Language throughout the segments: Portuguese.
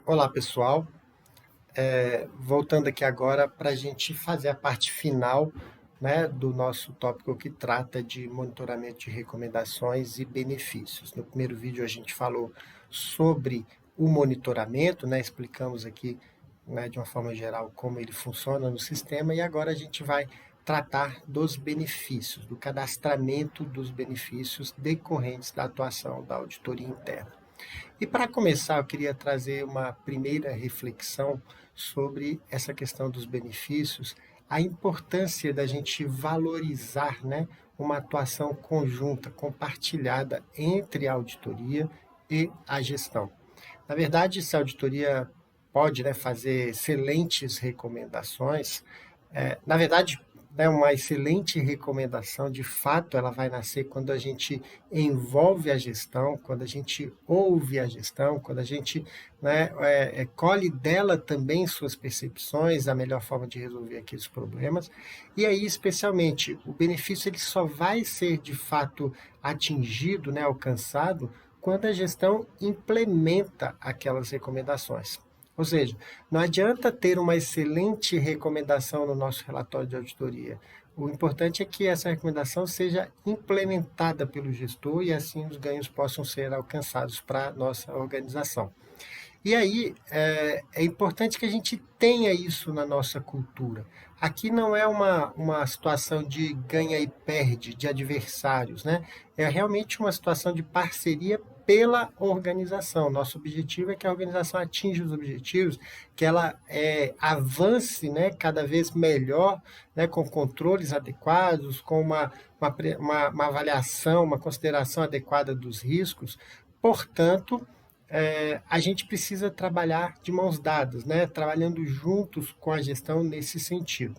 Olá, pessoal. Voltando aqui agora para a gente fazer a parte final, né, do nosso tópico que trata de monitoramento de recomendações e benefícios. No primeiro vídeo a gente falou sobre o monitoramento, né, explicamos aqui, né, de uma forma geral como ele funciona no sistema e agora a gente vai tratar dos benefícios, do cadastramento dos benefícios decorrentes da atuação da auditoria interna. E para começar, eu queria trazer uma primeira reflexão sobre essa questão dos benefícios, a importância da gente valorizar, né, uma atuação conjunta, compartilhada entre a auditoria e a gestão. Na verdade, se a auditoria pode, né, fazer excelentes recomendações, na verdade, né, uma excelente recomendação, de fato, ela vai nascer quando a gente envolve a gestão, quando a gente ouve a gestão, quando a gente, né, colhe dela também suas percepções, a melhor forma de resolver aqueles problemas. E aí, especialmente, o benefício ele só vai ser de fato atingido, né, alcançado, quando a gestão implementa aquelas recomendações. Ou seja, não adianta ter uma excelente recomendação no nosso relatório de auditoria. O importante é que essa recomendação seja implementada pelo gestor e assim os ganhos possam ser alcançados para a nossa organização. E aí é importante que a gente tenha isso na nossa cultura. Aqui não é uma situação de ganha e perde, de adversários, né? É realmente uma situação de parceria pela organização. Nosso objetivo é que a organização atinja os objetivos, que ela avance, né, cada vez melhor, né, com controles adequados, com uma avaliação, uma consideração adequada dos riscos. Portanto, a gente precisa trabalhar de mãos dadas, né? Trabalhando juntos com a gestão nesse sentido.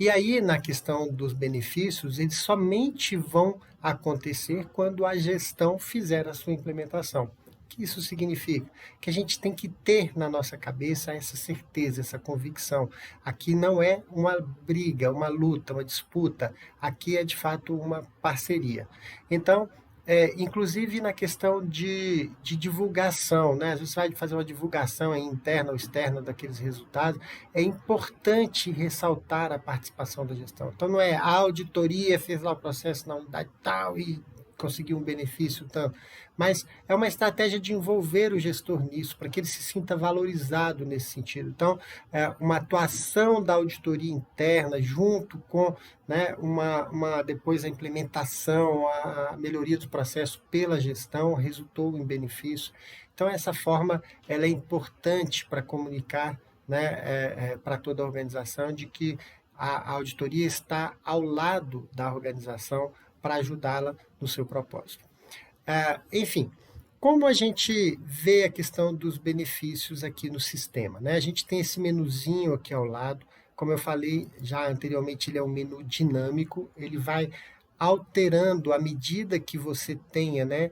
E aí, na questão dos benefícios, eles somente vão acontecer quando a gestão fizer a sua implementação. O que isso significa? Que a gente tem que ter na nossa cabeça essa certeza, essa convicção. Aqui não é uma briga, uma luta, uma disputa. Aqui é de fato uma parceria. Então, inclusive na questão de divulgação, né? Às vezes você vai fazer uma divulgação aí interna ou externa daqueles resultados, é importante ressaltar a participação da gestão. Então não é a auditoria fez lá o processo na unidade tal e conseguiu um benefício tanto, mas é uma estratégia de envolver o gestor nisso, para que ele se sinta valorizado nesse sentido. Então, uma atuação da auditoria interna junto com, né, depois a implementação, a melhoria do processo pela gestão resultou em benefício. Então, essa forma ela é importante para comunicar, né, para toda a organização de que a auditoria está ao lado da organização para ajudá-la no seu propósito. Enfim, como a gente vê a questão dos benefícios aqui no sistema, né? A gente tem esse menuzinho aqui ao lado, como eu falei já anteriormente, ele é um menu dinâmico, ele vai alterando à medida que você tenha, né,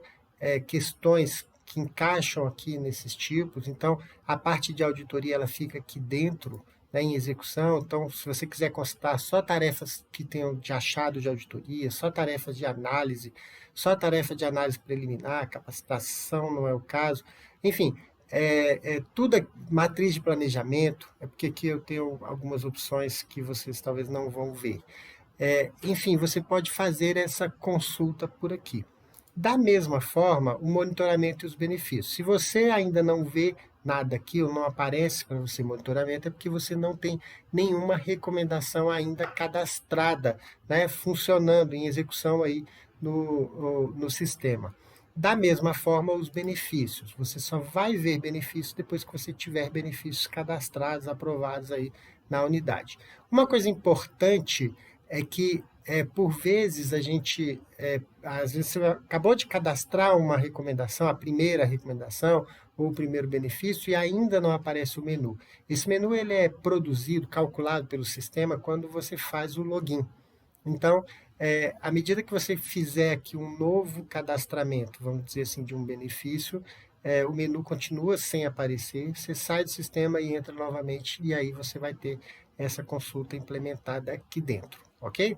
questões que encaixam aqui nesses tipos. Então, a parte de auditoria ela fica aqui dentro, né, em execução. Então, se você quiser consultar só tarefas que tenham de achado de auditoria, só tarefas de análise, só tarefa de análise preliminar, capacitação não é o caso. Enfim, tudo é matriz de planejamento, é porque aqui eu tenho algumas opções que vocês talvez não vão ver. Enfim, você pode fazer essa consulta por aqui. Da mesma forma, o monitoramento e os benefícios. Se você ainda não vê nada aqui ou não aparece para você monitoramento, é porque você não tem nenhuma recomendação ainda cadastrada, né, funcionando em execução aí no sistema. Da mesma forma, os benefícios. Você só vai ver benefícios depois que você tiver benefícios cadastrados, aprovados aí na unidade. Uma coisa importante é que, por vezes, a gente, às vezes você acabou de cadastrar uma recomendação, a primeira recomendação ou o primeiro benefício e ainda não aparece o menu. Esse menu ele é produzido, calculado pelo sistema quando você faz o login. Então, à medida que você fizer aqui um novo cadastramento, vamos dizer assim, de um benefício, o menu continua sem aparecer, você sai do sistema e entra novamente, e aí você vai ter essa consulta implementada aqui dentro, ok?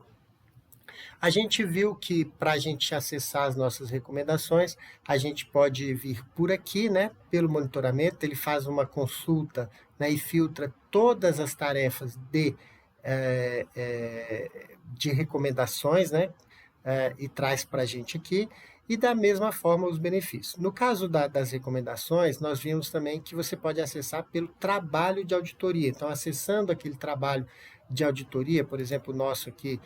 A gente viu que para a gente acessar as nossas recomendações, a gente pode vir por aqui, né, pelo monitoramento, ele faz uma consulta, né, e filtra todas as tarefas de recomendações, né, e traz para a gente aqui, e da mesma forma os benefícios. No caso das recomendações, nós vimos também que você pode acessar pelo trabalho de auditoria. Então, acessando aquele trabalho de auditoria, por exemplo, o nosso aqui,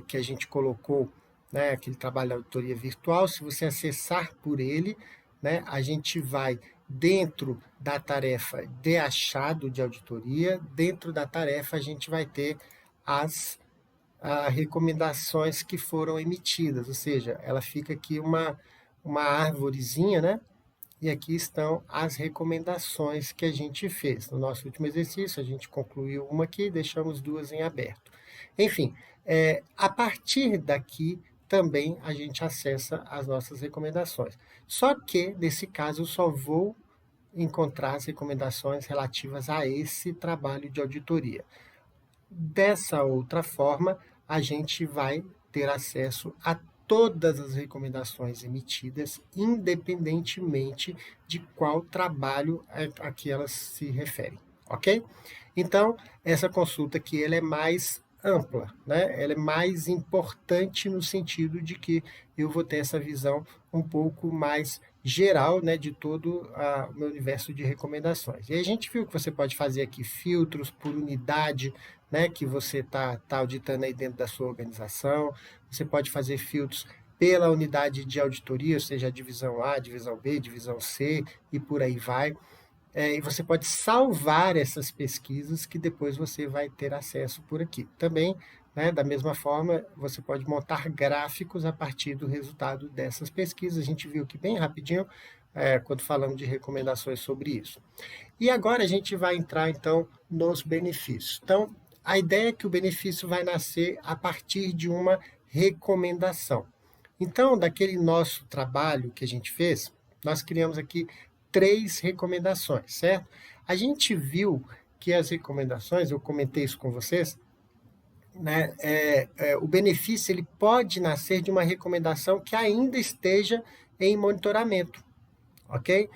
que a gente colocou, né, aquele trabalho de auditoria virtual, se você acessar por ele, né, a gente vai dentro da tarefa de achado de auditoria, dentro da tarefa a gente vai ter as recomendações que foram emitidas, ou seja, ela fica aqui uma árvorezinha, né? E aqui estão as recomendações que a gente fez. No nosso último exercício, a gente concluiu uma aqui e deixamos duas em aberto. Enfim, a partir daqui também a gente acessa as nossas recomendações. Só que, nesse caso, eu só vou encontrar as recomendações relativas a esse trabalho de auditoria. Dessa outra forma, a gente vai ter acesso a todas as recomendações emitidas, independentemente de qual trabalho a que elas se referem, ok? Então, essa consulta aqui ela é mais ampla, né? Ela é mais importante no sentido de que eu vou ter essa visão um pouco mais geral, né, de todo o meu universo de recomendações. E a gente viu que você pode fazer aqui filtros por unidade, né, que você está auditando aí dentro da sua organização. Você pode fazer filtros pela unidade de auditoria, ou seja, a divisão A, divisão B, divisão C e por aí vai. E você pode salvar essas pesquisas que depois você vai ter acesso por aqui. Também, né, da mesma forma, você pode montar gráficos a partir do resultado dessas pesquisas. A gente viu aqui bem rapidinho, quando falamos de recomendações sobre isso. E agora a gente vai entrar, então, nos benefícios. Então, a ideia é que o benefício vai nascer a partir de uma recomendação. Então, daquele nosso trabalho que a gente fez, nós criamos aqui 3 recomendações, certo? A gente viu que as recomendações, eu comentei isso com vocês, né, o benefício ele pode nascer de uma recomendação que ainda esteja em monitoramento, ok?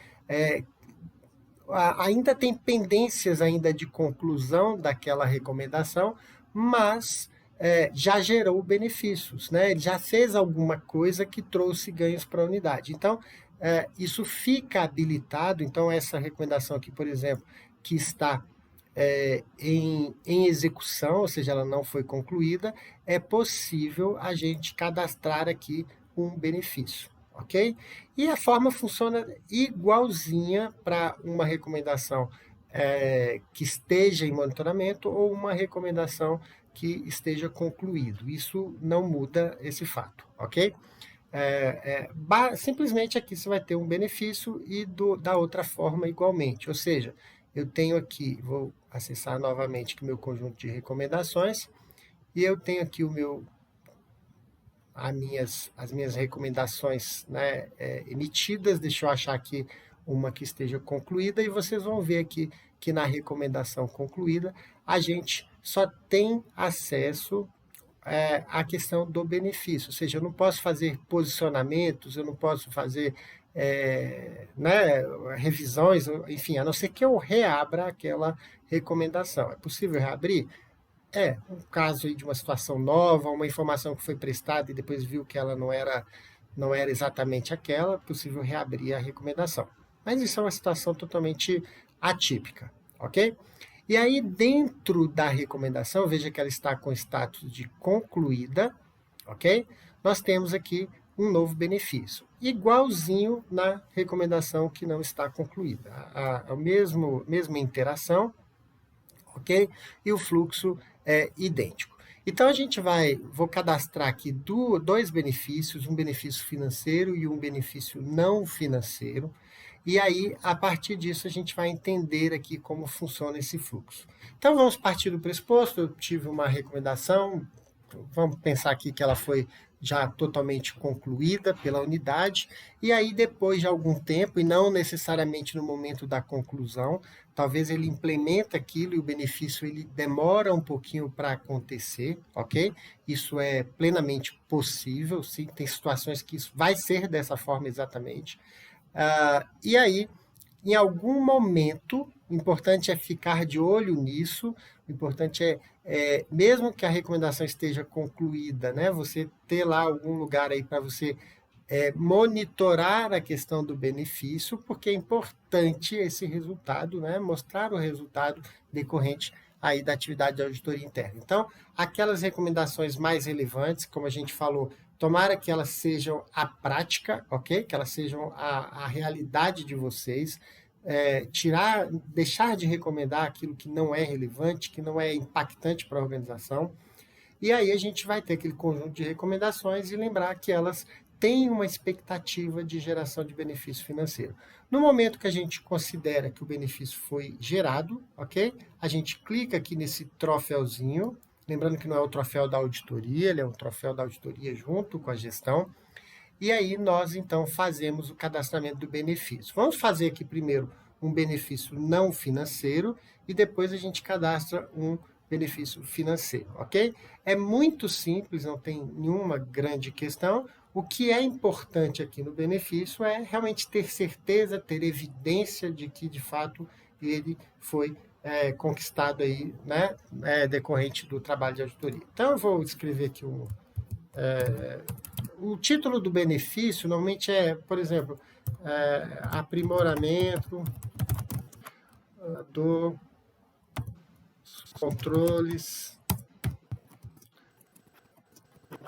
Ainda tem pendências ainda de conclusão daquela recomendação, mas já gerou benefícios, né? Ele já fez alguma coisa que trouxe ganhos para a unidade. Então, isso fica habilitado. Então, essa recomendação aqui, por exemplo, que está em execução, ou seja, ela não foi concluída, é possível a gente cadastrar aqui um benefício, ok? E a forma funciona igualzinha para uma recomendação que esteja em monitoramento ou uma recomendação que esteja concluído. Isso não muda esse fato, ok? Simplesmente aqui você vai ter um benefício e da outra forma igualmente, ou seja, eu tenho aqui, vou acessar novamente o meu conjunto de recomendações, e eu tenho aqui as minhas recomendações, né, emitidas. Deixa eu achar aqui uma que esteja concluída, e vocês vão ver aqui que na recomendação concluída a gente só tem acesso à questão do benefício, ou seja, eu não posso fazer posicionamentos, eu não posso fazer né, revisões, enfim, a não ser que eu reabra aquela recomendação. É possível reabrir? Um caso aí de uma situação nova, uma informação que foi prestada e depois viu que ela não era exatamente aquela, é possível reabrir a recomendação. Mas isso é uma situação totalmente atípica, ok? E aí, dentro da recomendação, veja que ela está com status de concluída, ok? Nós temos aqui um novo benefício, igualzinho na recomendação que não está concluída. A mesma interação, ok? E o fluxo é idêntico. Então, vou cadastrar aqui dois benefícios, um benefício financeiro e um benefício não financeiro, e aí, a partir disso, a gente vai entender aqui como funciona esse fluxo. Então, vamos partir do pressuposto. Eu tive uma recomendação, vamos pensar aqui que ela foi já totalmente concluída pela unidade, e aí depois de algum tempo, e não necessariamente no momento da conclusão, talvez ele implementa aquilo e o benefício ele demora um pouquinho para acontecer, ok? Isso é plenamente possível, sim, tem situações que isso vai ser dessa forma exatamente. E aí, em algum momento, o importante é ficar de olho nisso, o importante mesmo que a recomendação esteja concluída, né, você ter lá algum lugar aí para você monitorar a questão do benefício, porque é importante esse resultado, né, mostrar o resultado decorrente aí da atividade de auditoria interna. Então, aquelas recomendações mais relevantes, como a gente falou, tomara que elas sejam a prática, ok? Que elas sejam a realidade de vocês, deixar de recomendar aquilo que não é relevante, que não é impactante para a organização, e aí a gente vai ter aquele conjunto de recomendações e lembrar que elas têm uma expectativa de geração de benefício financeiro. No momento que a gente considera que o benefício foi gerado, ok? A gente clica aqui nesse troféuzinho, lembrando que não é o troféu da auditoria, ele é um troféu da auditoria junto com a gestão, e aí nós então fazemos o cadastramento do benefício. Vamos fazer aqui primeiro um benefício não financeiro e depois a gente cadastra um benefício financeiro, ok? É muito simples, não tem nenhuma grande questão. O que é importante aqui no benefício é realmente ter certeza, ter evidência de que de fato ele foi conquistado aí, né, decorrente do trabalho de auditoria. Então eu vou escrever aqui o título do benefício normalmente por exemplo, aprimoramento dos controles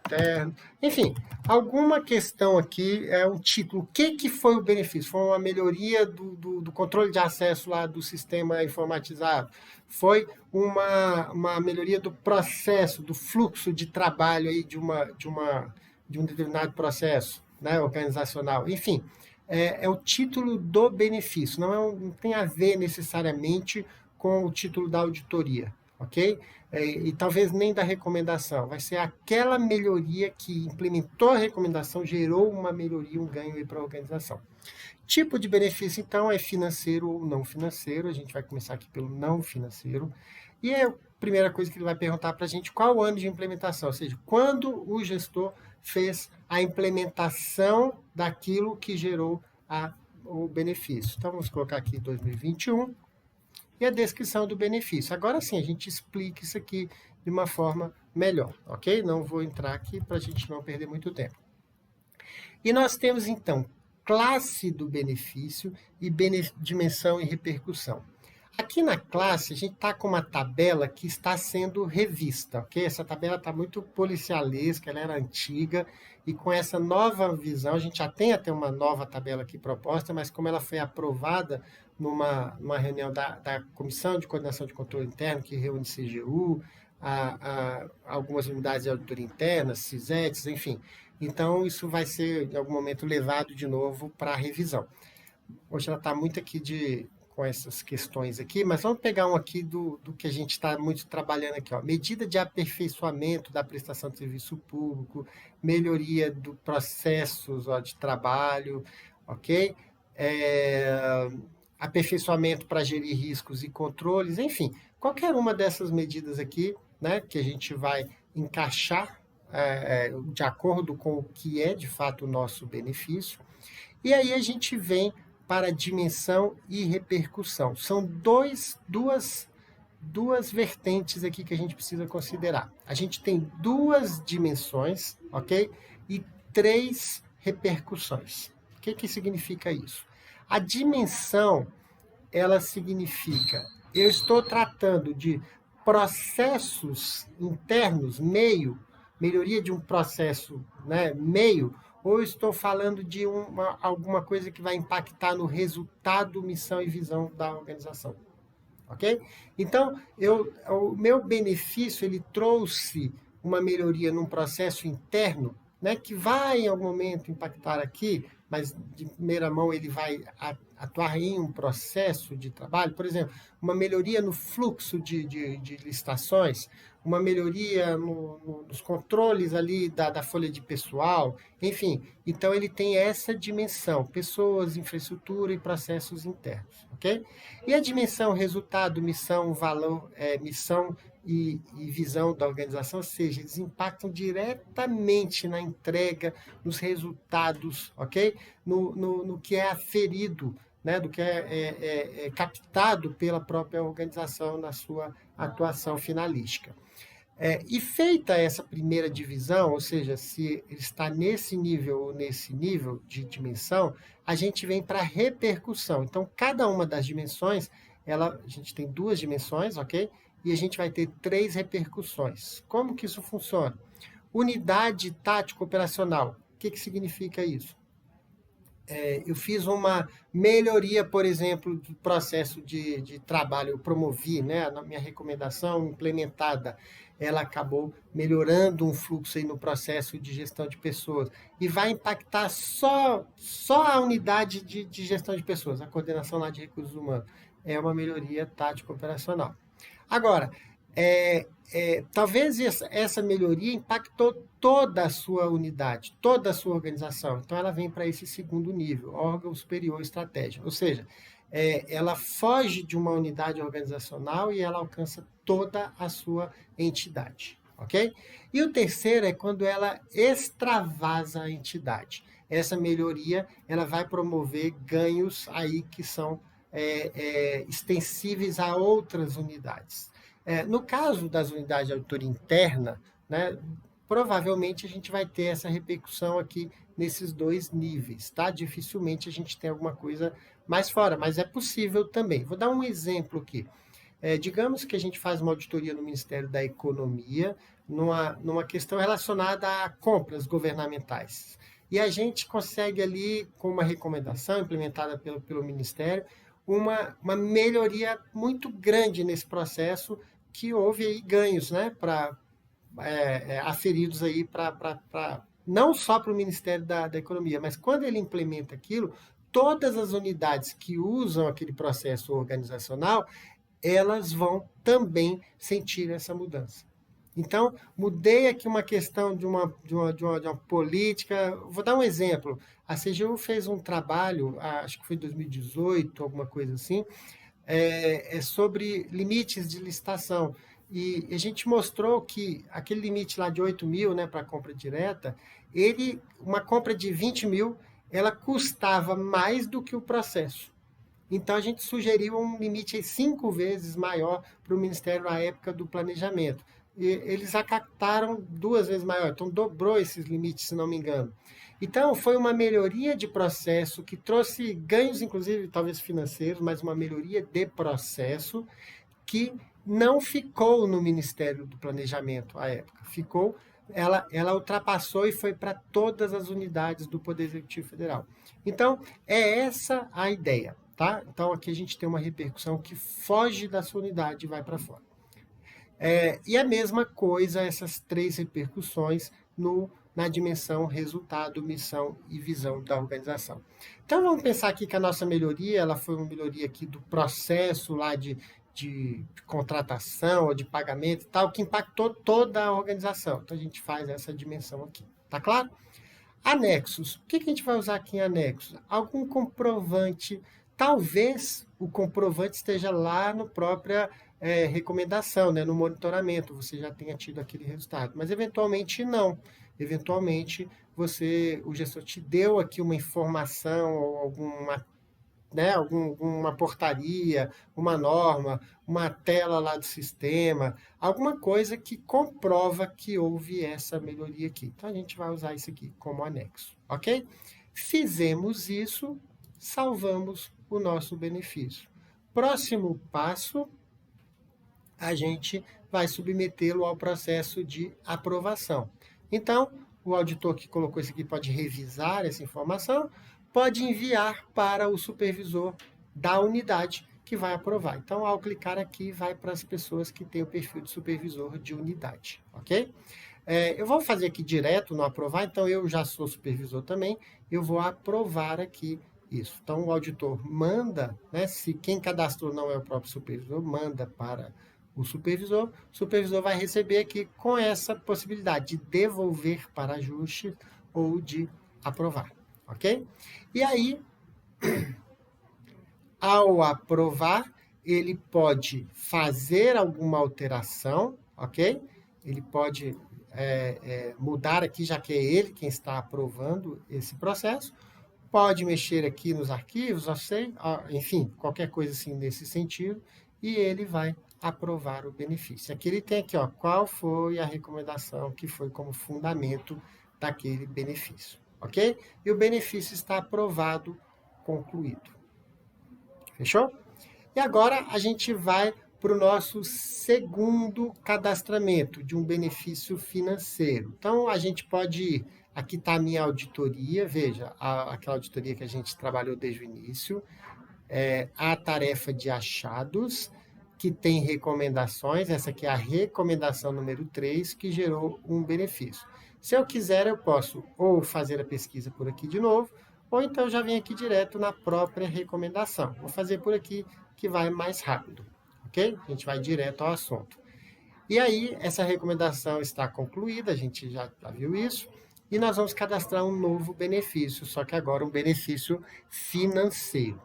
internos. Enfim, alguma questão aqui é um título. O que foi o benefício? Foi uma melhoria do controle de acesso lá do sistema informatizado? Foi uma melhoria do processo, do fluxo de trabalho aí de um determinado processo, né, organizacional? Enfim, é o título do benefício, não tem a ver necessariamente com o título da auditoria, ok? E talvez nem da recomendação, vai ser aquela melhoria que implementou a recomendação, gerou uma melhoria, um ganho para a organização. Tipo de benefício, então, é financeiro ou não financeiro, a gente vai começar aqui pelo não financeiro, e a primeira coisa que ele vai perguntar para a gente, qual o ano de implementação, ou seja, quando o gestor fez a implementação daquilo que gerou o benefício. Então, vamos colocar aqui 2021, e a descrição do benefício. Agora sim, a gente explica isso aqui de uma forma melhor, ok? Não vou entrar aqui para a gente não perder muito tempo. E nós temos, então, classe do benefício e dimensão e repercussão. Aqui na classe, a gente está com uma tabela que está sendo revista, ok? Essa tabela está muito policialesca, ela era antiga, e com essa nova visão, a gente já tem até uma nova tabela aqui proposta, mas como ela foi aprovada numa reunião da Comissão de Coordenação de Controle Interno, que reúne CGU, algumas unidades de auditoria interna, CISETs, enfim. Então, isso vai ser, em algum momento, levado de novo para a revisão. Hoje ela está muito aqui com essas questões aqui, mas vamos pegar um aqui do que a gente está muito trabalhando aqui. Ó. Medida de aperfeiçoamento da prestação de serviço público, melhoria do processos de trabalho, ok? Aperfeiçoamento para gerir riscos e controles, enfim, qualquer uma dessas medidas aqui, né, que a gente vai encaixar de acordo com o que é de fato o nosso benefício. E aí a gente vem para dimensão e repercussão. São duas vertentes aqui que a gente precisa considerar. A gente tem duas dimensões, ok? E 3 repercussões. O que significa isso? A dimensão, ela significa, eu estou tratando de processos internos, melhoria de um processo, né, meio, ou estou falando de alguma coisa que vai impactar no resultado, missão e visão da organização. Ok? Então, o meu benefício, ele trouxe uma melhoria num processo interno, né, que vai em algum momento impactar aqui, mas de primeira mão ele vai atuar em um processo de trabalho, por exemplo, uma melhoria no fluxo de licitações, uma melhoria nos controles ali da folha de pessoal, enfim. Então, ele tem essa dimensão, pessoas, infraestrutura e processos internos, ok? E a dimensão resultado, missão, valor, missão e visão da organização, ou seja, eles impactam diretamente na entrega, nos resultados, ok? No que é aferido, né, do que é captado pela própria organização na sua atuação finalística. E feita essa primeira divisão, ou seja, se ele está nesse nível ou nesse nível de dimensão, a gente vem para a repercussão. Então, cada uma das dimensões, a gente tem duas dimensões, ok? E a gente vai ter três repercussões. Como que isso funciona? Unidade tático operacional. O que significa isso? Eu fiz uma melhoria, por exemplo, do processo de trabalho, eu promovi, né, na minha recomendação implementada, ela acabou melhorando um fluxo aí no processo de gestão de pessoas e vai impactar só a unidade de gestão de pessoas, a coordenação lá de recursos humanos. É uma melhoria tática operacional. Agora, talvez essa melhoria impactou toda a sua unidade, toda a sua organização. Então, ela vem para esse segundo nível, órgão superior estratégico. Ou seja, ela foge de uma unidade organizacional e ela alcança toda a sua entidade. Ok? E o terceiro é quando ela extravasa a entidade. Essa melhoria ela vai promover ganhos aí que são extensíveis a outras unidades. No caso das unidades de auditoria interna, né, provavelmente a gente vai ter essa repercussão aqui nesses dois níveis, tá? Dificilmente a gente tem alguma coisa mais fora, mas é possível também. Vou dar um exemplo aqui. Digamos que a gente faz uma auditoria no Ministério da Economia, numa questão relacionada a compras governamentais. E a gente consegue ali, com uma recomendação implementada pelo Ministério, uma melhoria muito grande nesse processo, que houve aí ganhos, né, aferidos aí não só para o Ministério da Economia, mas quando ele implementa aquilo, todas as unidades que usam aquele processo organizacional, elas vão também sentir essa mudança. Então, mudei aqui uma questão de uma política. Vou dar um exemplo. A CGU fez um trabalho, acho que foi em 2018, alguma coisa assim, sobre limites de licitação. E a gente mostrou que aquele limite lá de 8 mil, né, para compra direta, uma compra de 20 mil, ela custava mais do que o processo. Então, a gente sugeriu um limite 5 vezes maior para o Ministério na época do planejamento. E eles acataram 2 vezes maior, então dobrou esses limites, se não me engano. Então, foi uma melhoria de processo que trouxe ganhos, inclusive, talvez financeiros, mas uma melhoria de processo que não ficou no Ministério do Planejamento à época. Ela ultrapassou e foi para todas as unidades do Poder Executivo Federal. Então, é essa a ideia. Tá? Então, aqui a gente tem uma repercussão que foge da sua unidade e vai para fora. E a mesma coisa, essas três repercussões na dimensão resultado, missão e visão da organização. Então, vamos pensar aqui que a nossa melhoria, ela foi uma melhoria aqui do processo lá de contratação ou de pagamento e tal, que impactou toda a organização. Então, a gente faz essa dimensão aqui. Tá claro? Anexos. O que a gente vai usar aqui em anexos? Algum comprovante. Talvez o comprovante esteja lá no própria recomendação, né, no monitoramento, você já tenha tido aquele resultado. Mas eventualmente não. Eventualmente o gestor te deu aqui uma informação ou alguma portaria, uma norma, uma tela lá do sistema, alguma coisa que comprova que houve essa melhoria aqui. Então, a gente vai usar isso aqui como anexo, ok? Fizemos isso, salvamos o nosso benefício. Próximo passo, a gente vai submetê-lo ao processo de aprovação. Então, o auditor que colocou isso aqui pode revisar essa informação, pode enviar para o supervisor da unidade que vai aprovar. Então, ao clicar aqui, vai para as pessoas que têm o perfil de supervisor de unidade, ok? Eu vou fazer aqui direto no aprovar, então eu já sou supervisor também, eu vou aprovar aqui isso. Então, o auditor manda, né, se quem cadastrou não é o próprio supervisor, manda para o supervisor vai receber aqui com essa possibilidade de devolver para ajuste ou de aprovar, ok? E aí, ao aprovar, ele pode fazer alguma alteração, ok? Ele pode mudar aqui, já que é ele quem está aprovando esse processo. Pode mexer aqui nos arquivos, enfim, qualquer coisa assim nesse sentido, e ele vai aprovar o benefício. Aqui ele tem aqui, ó, qual foi a recomendação que foi como fundamento daquele benefício, ok? E o benefício está aprovado, concluído. Fechou? E agora a gente vai para o nosso segundo cadastramento de um benefício financeiro. Então, a gente pode ir, aqui está a minha auditoria, veja, aquela auditoria que a gente trabalhou desde o início, a tarefa de achados, que tem recomendações, essa aqui é a recomendação número 3, que gerou um benefício. Se eu quiser, eu posso ou fazer a pesquisa por aqui de novo, ou então já vem aqui direto na própria recomendação. Vou fazer por aqui, que vai mais rápido, ok? A gente vai direto ao assunto. E aí, essa recomendação está concluída, a gente já viu isso, e nós vamos cadastrar um novo benefício, só que agora um benefício financeiro,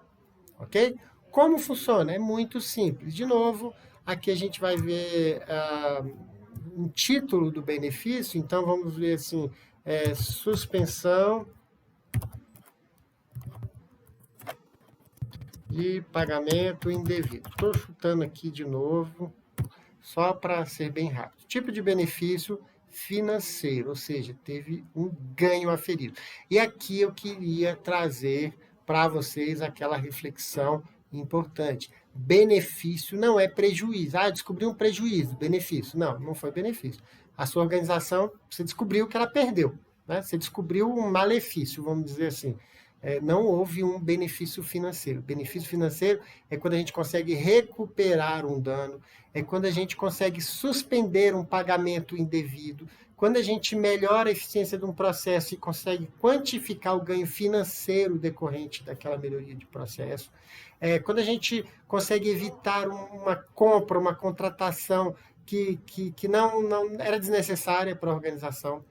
ok? Como funciona? É muito simples. De novo, aqui a gente vai ver um título do benefício, então vamos ver assim, suspensão de pagamento indevido. Estou chutando aqui de novo, só para ser bem rápido. Tipo de benefício financeiro, ou seja, teve um ganho aferido. E aqui eu queria trazer para vocês aquela reflexão importante. Benefício não é prejuízo. Ah, descobri um prejuízo, benefício. Não, não foi benefício. A sua organização, você descobriu que ela perdeu, né? Você descobriu um malefício, vamos dizer assim. Não houve um benefício financeiro. Benefício financeiro é quando a gente consegue recuperar um dano, é quando a gente consegue suspender um pagamento indevido, quando a gente melhora a eficiência de um processo e consegue quantificar o ganho financeiro decorrente daquela melhoria de processo, quando a gente consegue evitar uma compra, uma contratação que não era desnecessária para a organização.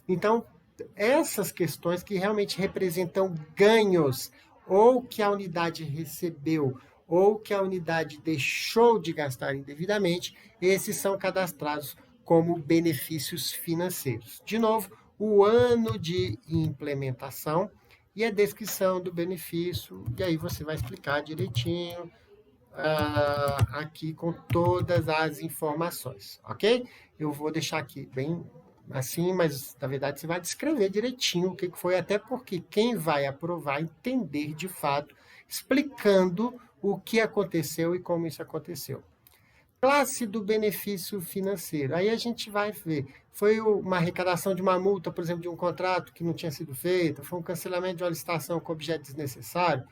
Então, essas questões que realmente representam ganhos, ou que a unidade recebeu, ou que a unidade deixou de gastar indevidamente, esses são cadastrados como benefícios financeiros. De novo, o ano de implementação e a descrição do benefício, e aí você vai explicar direitinho aqui com todas as informações, ok? Eu vou deixar aqui bem assim, mas na verdade você vai descrever direitinho o que foi, até porque quem vai aprovar entender de fato, explicando o que aconteceu e como isso aconteceu. Classe do benefício financeiro. Aí a gente vai ver. Foi uma arrecadação de uma multa, por exemplo, de um contrato que não tinha sido feita, foi um cancelamento de uma licitação com objeto desnecessário,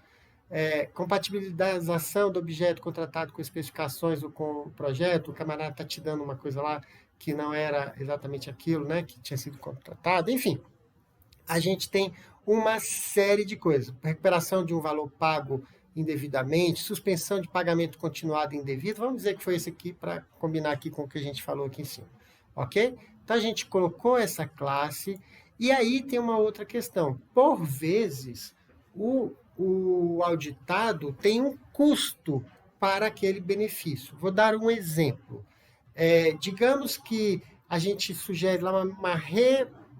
compatibilização do objeto contratado com especificações ou com o projeto, o camarada está te dando uma coisa lá que não era exatamente aquilo, né, que tinha sido contratado, enfim. A gente tem uma série de coisas. Recuperação de um valor pago indevidamente, suspensão de pagamento continuado indevido, vamos dizer que foi esse aqui para combinar aqui com o que a gente falou aqui em cima, ok? Então a gente colocou essa classe, e aí tem uma outra questão. Por vezes, o auditado tem um custo para aquele benefício. Vou dar um exemplo. Digamos que a gente sugere lá uma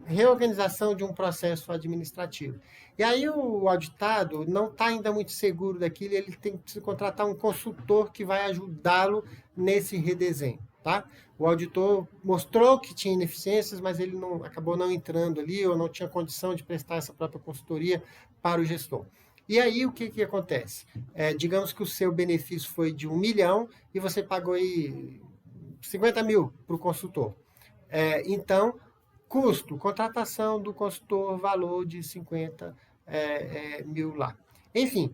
reorganização de um processo administrativo. E aí o auditado não está ainda muito seguro daquilo, ele tem que contratar um consultor que vai ajudá-lo nesse redesenho. Tá? O auditor mostrou que tinha ineficiências, mas ele acabou não entrando ali, ou não tinha condição de prestar essa própria consultoria para o gestor. E aí o que acontece? Digamos que o seu benefício foi de 1 milhão e você pagou aí 50 mil para o consultor. Então, custo, contratação do consultor, valor de 50 mil lá. Enfim,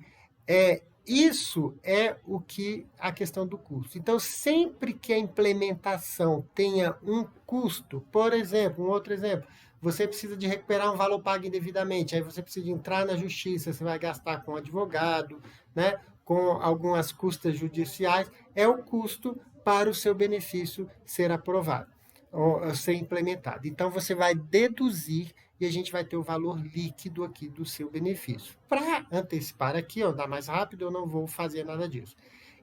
isso é o que a questão do custo. Então, sempre que a implementação tenha um custo, por exemplo, um outro exemplo, você precisa de recuperar um valor pago indevidamente, aí você precisa de entrar na justiça, você vai gastar com advogado, né, com algumas custas judiciais, é o custo para o seu benefício ser aprovado, ou ser implementado. Então, você vai deduzir e a gente vai ter o valor líquido aqui do seu benefício. Para antecipar aqui, andar mais rápido, eu não vou fazer nada disso.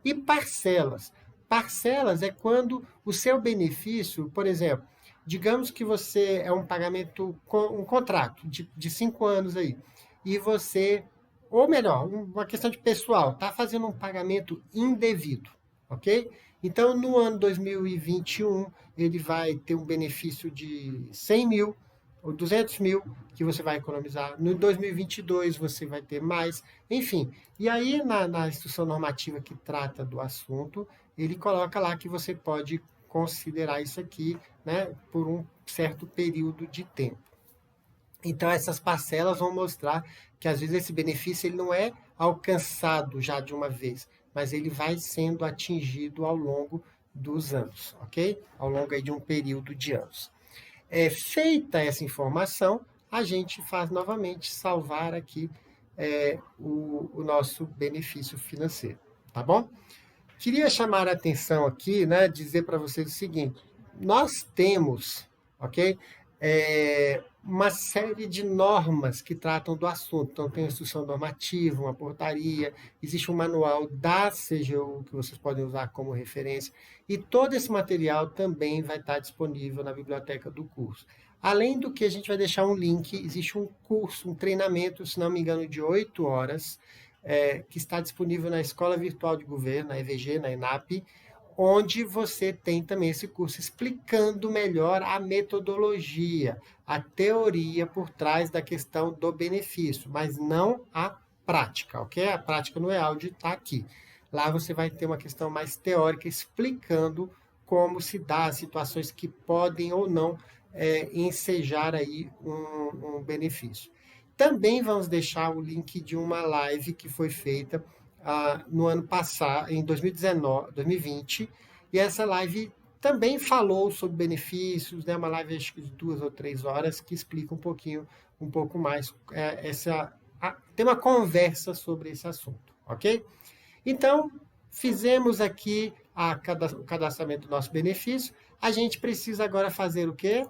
E parcelas. Parcelas é quando o seu benefício, por exemplo, digamos que você é um pagamento, um contrato de 5 anos aí, e você, ou melhor, uma questão de pessoal, está fazendo um pagamento indevido, ok? Então, no ano 2021, ele vai ter um benefício de 100 mil ou 200 mil que você vai economizar. No 2022, você vai ter mais. Enfim, e aí na instrução normativa que trata do assunto, ele coloca lá que você pode considerar isso aqui, né, por um certo período de tempo. Então, essas parcelas vão mostrar que, às vezes, esse benefício ele não é alcançado já de uma vez, mas ele vai sendo atingido ao longo dos anos, ok? Ao longo aí de um período de anos. Feita essa informação, a gente faz novamente salvar aqui o nosso benefício financeiro, tá bom? Queria chamar a atenção aqui, né, dizer para vocês o seguinte: nós temos, ok, uma série de normas que tratam do assunto. Então, tem uma instrução normativa, uma portaria, existe um manual da CGU que vocês podem usar como referência, e todo esse material também vai estar disponível na biblioteca do curso. Além do que, a gente vai deixar um link, existe um curso, um treinamento, se não me engano, de 8 horas, que está disponível na Escola Virtual de Governo, na EVG, na ENAP, onde você tem também esse curso explicando melhor a metodologia, a teoria por trás da questão do benefício, mas não a prática, ok? A prática no áudio está aqui. Lá você vai ter uma questão mais teórica explicando como se dá as situações que podem ou não ensejar aí um benefício. Também vamos deixar o link de uma live que foi feita no ano passado, em 2019, 2020, e essa live também falou sobre benefícios, né? Uma live acho que de 2 ou 3 horas que explica um pouco mais tem uma conversa sobre esse assunto, ok? Então, fizemos aqui o cadastramento do nosso benefício. A gente precisa agora fazer o quê?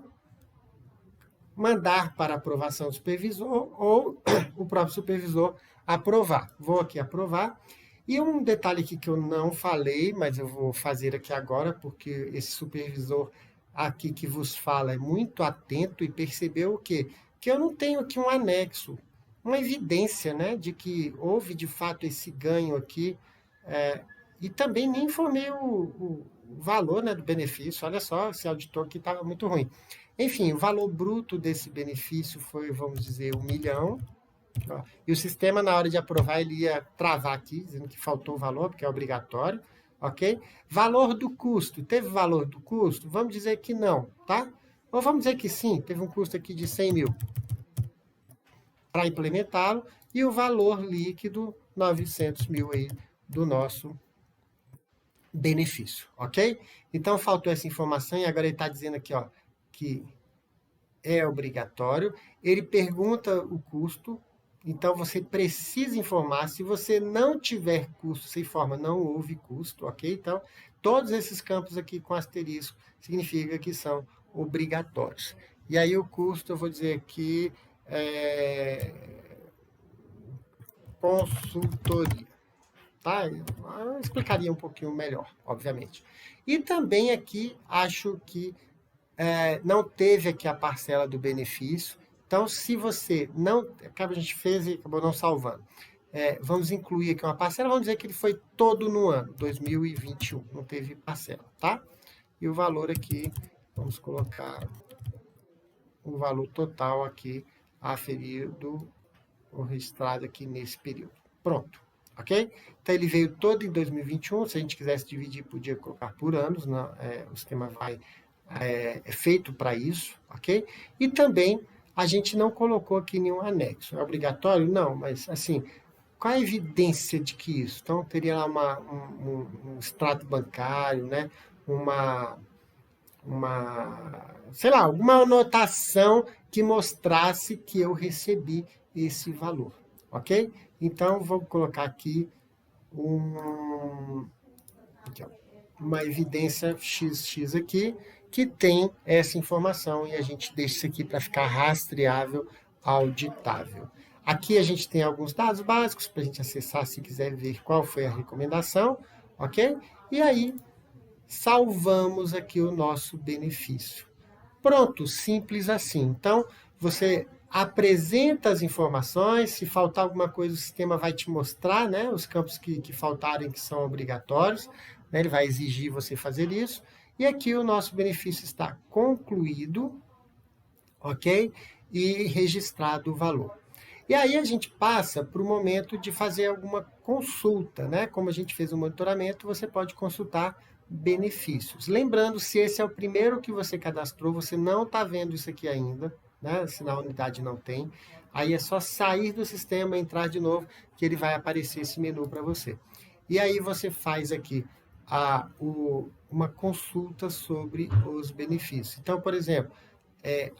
Mandar para aprovação do supervisor ou o próprio supervisor aprovar. Vou aqui aprovar. E um detalhe aqui que eu não falei, mas eu vou fazer aqui agora, porque esse supervisor aqui que vos fala é muito atento e percebeu o quê? Que eu não tenho aqui um anexo, uma evidência, né, de que houve de fato esse ganho aqui, e também nem informei o valor, né, do benefício. Olha só, esse auditor aqui estava muito ruim. Enfim, o valor bruto desse benefício foi, vamos dizer, 1 milhão. Ó, e o sistema, na hora de aprovar, ele ia travar aqui, dizendo que faltou o valor, porque é obrigatório, ok? Valor do custo. Teve valor do custo? Vamos dizer que não, tá? Ou vamos dizer que sim, teve um custo aqui de 100 mil para implementá-lo, e o valor líquido, 900 mil aí do nosso benefício, ok? Então, faltou essa informação e agora ele está dizendo aqui, ó, que é obrigatório. Ele pergunta o custo, então você precisa informar. Se você não tiver custo, você informa, não houve custo, ok? Então, todos esses campos aqui com asterisco significa que são obrigatórios. E aí o custo, eu vou dizer aqui, consultoria. Tá? Eu explicaria um pouquinho melhor, obviamente. E também aqui, acho que não teve aqui a parcela do benefício. Então, se você não... A gente fez e acabou não salvando. Vamos incluir aqui uma parcela, vamos dizer que ele foi todo no ano, 2021, não teve parcela, tá? E o valor aqui, vamos colocar o valor total aqui aferido ou registrado aqui nesse período. Pronto, ok? Então, ele veio todo em 2021, se a gente quisesse dividir, podia colocar por anos, não, o sistema vai... É feito para isso, ok? E também a gente não colocou aqui nenhum anexo. É obrigatório? Não, mas assim, qual a evidência de que isso? Então, teria lá um extrato bancário, né? Sei lá, alguma anotação que mostrasse que eu recebi esse valor, ok? Então, vou colocar aqui aqui, ó, uma evidência XX aqui que tem essa informação e a gente deixa isso aqui para ficar rastreável, auditável. Aqui a gente tem alguns dados básicos para a gente acessar se quiser ver qual foi a recomendação, ok? E aí, salvamos aqui o nosso benefício. Pronto, simples assim. Então, você apresenta as informações, se faltar alguma coisa, o sistema vai te mostrar, né, os campos que faltarem, que são obrigatórios, né, ele vai exigir você fazer isso, e aqui o nosso benefício está concluído, ok? E registrado o valor. E aí a gente passa para o momento de fazer alguma consulta, né? Como a gente fez o monitoramento, você pode consultar benefícios. Lembrando, se esse é o primeiro que você cadastrou, você não está vendo isso aqui ainda, né? Se na unidade não tem, aí é só sair do sistema, entrar de novo, que ele vai aparecer esse menu para você. E aí você faz aqui uma consulta sobre os benefícios. Então, por exemplo,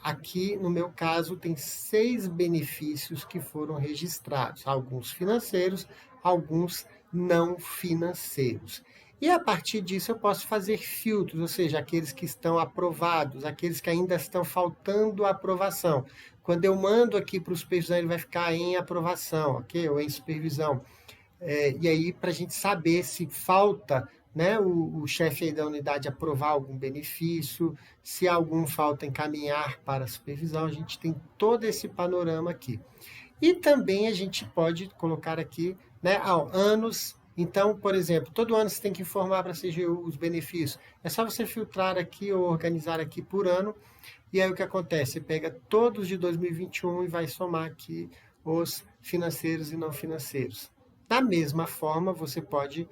aqui no meu caso tem 6 benefícios que foram registrados, alguns financeiros, alguns não financeiros. E a partir disso eu posso fazer filtros, ou seja, aqueles que estão aprovados, aqueles que ainda estão faltando aprovação. Quando eu mando aqui para o supervisor, ele vai ficar em aprovação, ok? Ou em supervisão. E aí, para a gente saber se falta, né, o chefe aí da unidade aprovar algum benefício, se algum falta encaminhar para a supervisão, a gente tem todo esse panorama aqui. E também a gente pode colocar aqui, né, anos. Então, por exemplo, todo ano você tem que informar para a CGU os benefícios. É só você filtrar aqui ou organizar aqui por ano. E aí o que acontece? Você pega todos de 2021 e vai somar aqui os financeiros e não financeiros. Da mesma forma, você pode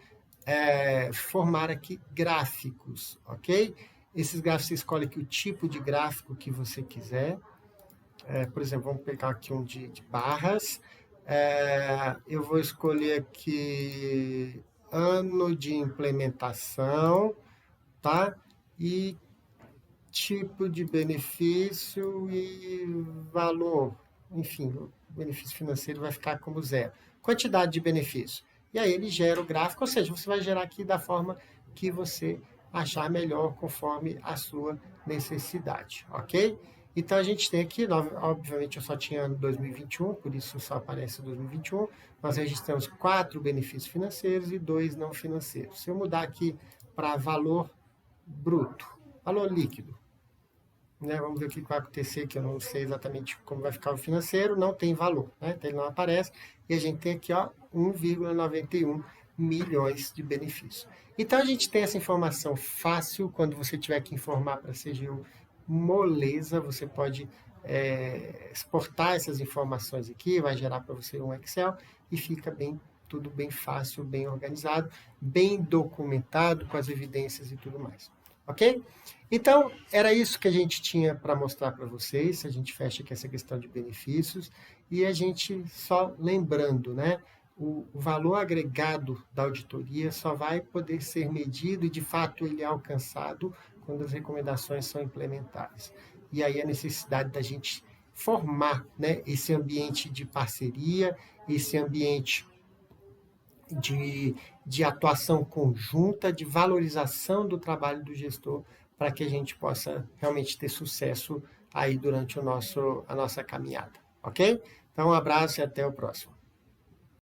formar aqui gráficos, ok? Esses gráficos, você escolhe aqui o tipo de gráfico que você quiser. Por exemplo, vamos pegar aqui um de barras. Eu vou escolher aqui ano de implementação, tá? E tipo de benefício e valor. Enfim, o benefício financeiro vai ficar como 0. Quantidade de benefício. E aí ele gera o gráfico, ou seja, você vai gerar aqui da forma que você achar melhor, conforme a sua necessidade, ok? Então a gente tem aqui, obviamente eu só tinha ano 2021, por isso só aparece 2021. Nós registramos 4 benefícios financeiros e 2 não financeiros. Se eu mudar aqui para valor bruto, valor líquido, né, vamos ver o que vai acontecer, que eu não sei exatamente como vai ficar o financeiro, não tem valor, né, então ele não aparece, e a gente tem aqui 1,91 milhões de benefícios. Então a gente tem essa informação fácil, quando você tiver que informar para a CGU, moleza, você pode exportar essas informações aqui, vai gerar para você um Excel, e fica tudo bem fácil, bem organizado, bem documentado, com as evidências e tudo mais. Ok? Então, era isso que a gente tinha para mostrar para vocês. A gente fecha aqui essa questão de benefícios. E a gente, só lembrando, né? O valor agregado da auditoria só vai poder ser medido e, de fato, ele é alcançado quando as recomendações são implementadas. E aí a necessidade da gente formar, né, esse ambiente de parceria, esse ambiente de atuação conjunta, de valorização do trabalho do gestor, para que a gente possa realmente ter sucesso aí durante a nossa caminhada, ok? Então, um abraço e até o próximo.